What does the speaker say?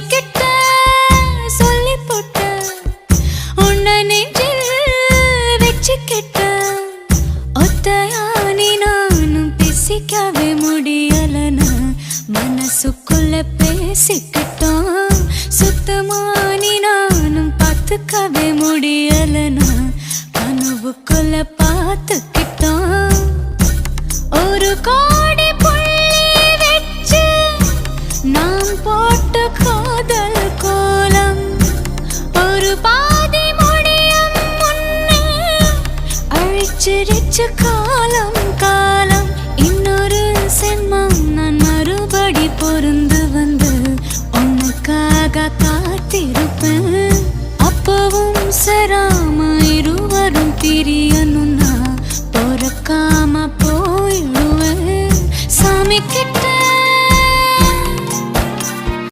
கிட்ட சொல்லி போட்ட உன்னை நெஞ்சில் வச்சுக்கிட்ட ஒத்தையானி நானும் பேசிக்கவே முடியலனா மனசுக்குள்ள பேசிக்கிட்டோம் சுத்தமானி நானும் பார்த்துக்கவே முடியலனா கனவுக்குள்ள பார்த்துக்கிட்டோம் ஒரு கோடி புள்ளி வச்சு நாம் போட்ட காதல் கோலம் ஒரு பாதி முடியும் முன்னே அழிச்சிருச்சு காலம்